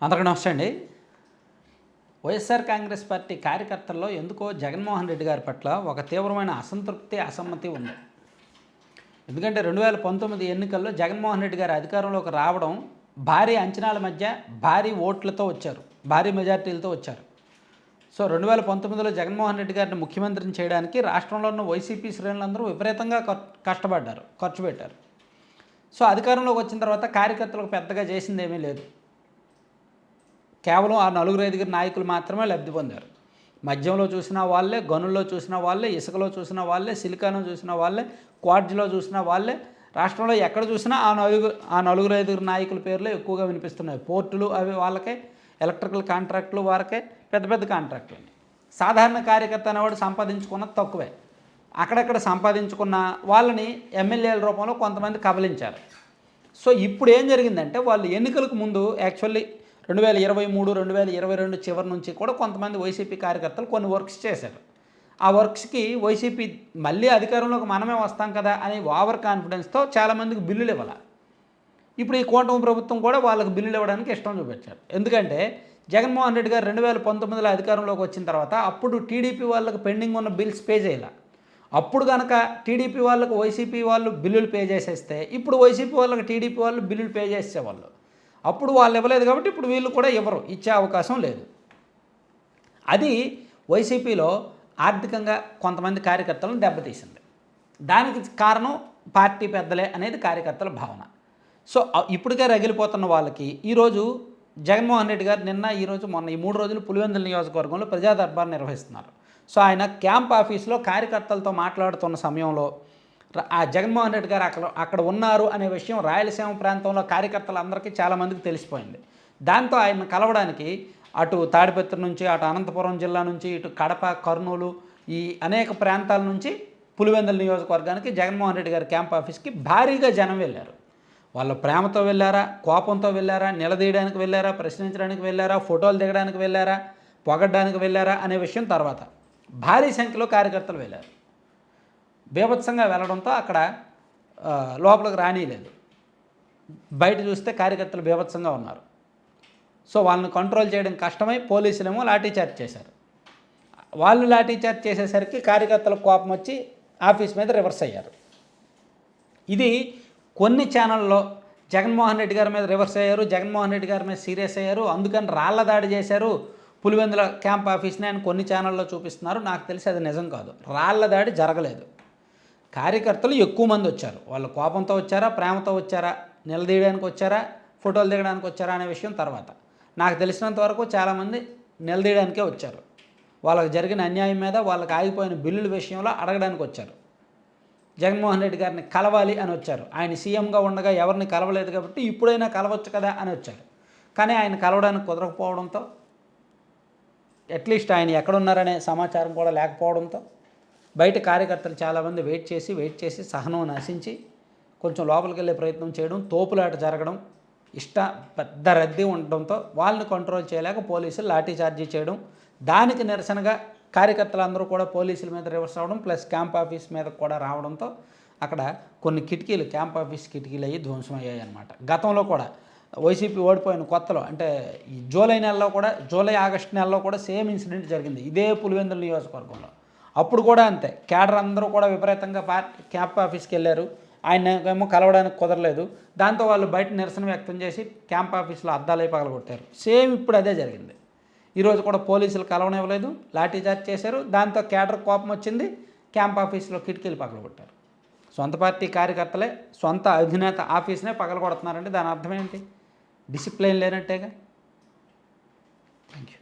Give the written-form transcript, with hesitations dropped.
అందరికీ నమస్తే అండి. వైఎస్ఆర్ కాంగ్రెస్ పార్టీ కార్యకర్తల్లో ఎందుకో జగన్మోహన్ రెడ్డి గారి పట్ల ఒక తీవ్రమైన అసంతృప్తి, అసమ్మతి ఉంది. ఎందుకంటే 2019 ఎన్నికల్లో జగన్మోహన్ రెడ్డి గారు అధికారంలోకి రావడం భారీ అంచనాల మధ్య భారీ ఓట్లతో వచ్చారు, భారీ మెజార్టీలతో వచ్చారు. సో 2019లో జగన్మోహన్ రెడ్డి గారిని ముఖ్యమంత్రిని చేయడానికి రాష్ట్రంలో ఉన్న వైసీపీ శ్రేణులందరూ విపరీతంగా కష్టపడ్డారు, ఖర్చు పెట్టారు. సో అధికారంలోకి వచ్చిన తర్వాత కార్యకర్తలకు పెద్దగా చేసింది ఏమీ లేదు. కేవలం ఆ నలుగురు ఐదుగురు నాయకులు మాత్రమే లబ్ధి పొందారు. మద్యంలో చూసిన వాళ్ళే, గనుల్లో చూసిన వాళ్ళే, ఇసుకలో చూసిన వాళ్ళే, సిలికాను చూసిన వాళ్ళే, క్వార్జ్లో చూసిన వాళ్ళే, రాష్ట్రంలో ఎక్కడ చూసినా ఆ నలుగురు ఐదుగురు నాయకుల పేర్లే ఎక్కువగా వినిపిస్తున్నాయి. పోర్టులు అవి వాళ్ళకే, ఎలక్ట్రికల్ కాంట్రాక్టులు వారికే, పెద్ద పెద్ద కాంట్రాక్టులు. సాధారణ కార్యకర్త అనేవాడు సంపాదించుకున్నది తక్కువే. అక్కడక్కడ సంపాదించుకున్న వాళ్ళని ఎమ్మెల్యేల రూపంలో కొంతమంది కబలించారు. సో ఇప్పుడు ఏం జరిగిందంటే వాళ్ళు ఎన్నికలకు ముందు యాక్చువల్లీ 2023, 2022 చివరి నుంచి కూడా కొంతమంది వైసీపీ కార్యకర్తలు కొన్ని వర్క్స్ చేశారు. ఆ వర్క్స్కి వైసీపీ మళ్ళీ అధికారంలోకి మనమే వస్తాం కదా అని ఓవర్ కాన్ఫిడెన్స్తో చాలామందికి బిల్లులు ఇవ్వాల. ఇప్పుడు ఈ కూటమి ప్రభుత్వం కూడా వాళ్ళకి బిల్లులు ఇవ్వడానికి ఇష్టం చూపించారు. ఎందుకంటే జగన్మోహన్ రెడ్డి గారు 2019లో అధికారంలోకి వచ్చిన తర్వాత అప్పుడు టీడీపీ వాళ్ళకి పెండింగ్ ఉన్న బిల్స్ పే చేయాల. అప్పుడు కనుక టీడీపీ వాళ్ళకు వైసీపీ వాళ్ళు బిల్లులు పే చేసేస్తే ఇప్పుడు వైసీపీ వాళ్ళకి టీడీపీ వాళ్ళు బిల్లులు పే చేసేవాళ్ళు. అప్పుడు వాళ్ళు ఇవ్వలేదు కాబట్టి ఇప్పుడు వీళ్ళు కూడా ఇవ్వరు, ఇచ్చే అవకాశం లేదు. అది వైసీపీలో ఆర్థికంగా కొంతమంది కార్యకర్తలను దెబ్బతీసింది. దానికి కారణం పార్టీ పెద్దలే అనేది కార్యకర్తల భావన. సో ఇప్పటికే రగిలిపోతున్న వాళ్ళకి ఈరోజు జగన్మోహన్ రెడ్డి గారు మొన్న ఈ 3 రోజులు పులివెందుల నియోజకవర్గంలో ప్రజా దర్బార్ నిర్వహిస్తున్నారు. సో ఆయన క్యాంప్ ఆఫీస్లో కార్యకర్తలతో మాట్లాడుతున్న సమయంలో ఆ జగన్మోహన్ రెడ్డి గారు అక్కడ ఉన్నారు అనే విషయం రాయలసీమ ప్రాంతంలో కార్యకర్తలందరికీ చాలామందికి తెలిసిపోయింది. దాంతో ఆయన కలవడానికి అటు తాడిపత్రి నుంచి, అటు అనంతపురం జిల్లా నుంచి, ఇటు కడప, కర్నూలు, ఈ అనేక ప్రాంతాల నుంచి పులివెందుల నియోజకవర్గానికి జగన్మోహన్ రెడ్డి గారి క్యాంప్ ఆఫీస్కి భారీగా జనం వెళ్ళారు. వాళ్ళు ప్రేమతో వెళ్ళారా, కోపంతో వెళ్ళారా, నిలదీయడానికి వెళ్ళారా, ప్రశ్నించడానికి వెళ్ళారా, ఫోటోలు దిగడానికి వెళ్ళారా, పొగడ్డానికి వెళ్ళారా అనే విషయం తర్వాత భారీ సంఖ్యలో కార్యకర్తలు వెళ్ళారు. బీభత్సంగా వెళ్ళడంతో అక్కడ లోపలికి రానిలేదు. బయట చూస్తే కార్యకర్తలు బీభత్సంగా ఉన్నారు. సో వాళ్ళని కంట్రోల్ చేయడం కష్టమై పోలీసులేమో లాఠీచార్జ్ చేశారు. వాళ్ళు లాఠీచార్జ్ చేసేసరికి కార్యకర్తలకు కోపం వచ్చి ఆఫీస్ మీద రివర్స్ అయ్యారు. ఇది కొన్ని ఛానల్లో జగన్మోహన్ రెడ్డి గారి మీద రివర్స్ అయ్యారు, జగన్మోహన్ రెడ్డి గారి మీద సీరియస్ అయ్యారు, అందుకని రాళ్ల దాడి చేశారు పులివెందుల క్యాంప్ ఆఫీస్ని అని కొన్ని ఛానల్లో చూపిస్తున్నారు. నాకు తెలిసి అది నిజం కాదు. రాళ్ల దాడి జరగలేదు. కార్యకర్తలు ఎక్కువ మంది వచ్చారు. వాళ్ళు కోపంతో వచ్చారా, ప్రేమతో వచ్చారా, నిలదీయడానికి వచ్చారా, ఫోటోలు దిగడానికి వచ్చారా అనే విషయం తర్వాత. నాకు తెలిసినంత వరకు చాలామంది నిలదీయడానికే వచ్చారు. వాళ్ళకి జరిగిన అన్యాయం మీద, వాళ్ళకి ఆగిపోయిన బిల్లుల విషయంలో అడగడానికి వచ్చారు. జగన్మోహన్ రెడ్డి గారిని కలవాలి అని వచ్చారు. ఆయన సీఎంగా ఉండగా ఎవరిని కలవలేదు కాబట్టి ఇప్పుడైనా కలవచ్చు కదా అని వచ్చారు. కానీ ఆయన కలవడానికి కుదరకపోవడంతో, అట్లీస్ట్ ఆయన ఎక్కడున్నారనే సమాచారం కూడా లేకపోవడంతో బయట కార్యకర్తలు చాలామంది వెయిట్ చేసి సహనం నశించి కొంచెం లోపలికి వెళ్ళే ప్రయత్నం చేయడం, తోపులాట జరగడం, పెద్ద రద్దీ ఉండడంతో వాళ్ళని కంట్రోల్ చేయలేక పోలీసులు లాఠీచార్జీ చేయడం, దానికి నిరసనగా కార్యకర్తలందరూ కూడా పోలీసుల మీద రివర్స్ అవ్వడం, ప్లస్ క్యాంప్ ఆఫీస్ మీద కూడా రావడంతో అక్కడ కొన్ని కిటికీలు, క్యాంప్ ఆఫీస్ కిటికీలు అయ్యి ధ్వంసమయ్యాయి అన్నమాట. గతంలో కూడా వైసీపీ ఓడిపోయిన కొత్తలో అంటే ఈ జూలై ఆగస్టు నెలలో కూడా సేమ్ ఇన్సిడెంట్ జరిగింది ఇదే పులివెందుల నియోజకవర్గంలో. అప్పుడు కూడా అంతే, క్యాడర్ అందరూ కూడా విపరీతంగా క్యాంప్ ఆఫీస్కి వెళ్ళారు. ఆయన ఏమో కలవడానికి కుదరలేదు. దాంతో వాళ్ళు బయట నిరసన వ్యక్తం చేసి క్యాంప్ ఆఫీస్లో అద్దాలై పగలగొట్టారు. సేమ్ ఇప్పుడు అదే జరిగింది. ఈరోజు కూడా పోలీసులు కలవనివ్వలేదు, లాఠీచార్జ్ చేశారు. దాంతో క్యాడర్ కోపం వచ్చింది, క్యాంప్ ఆఫీస్లో కిటికీలు పగలగొట్టారు. సొంత పార్టీ కార్యకర్తలే సొంత అధినేత ఆఫీస్నే పగలగొడుతున్నారంటే దాని అర్థం ఏంటి? డిసిప్లిన్ లేనట్టేగా. Thank you.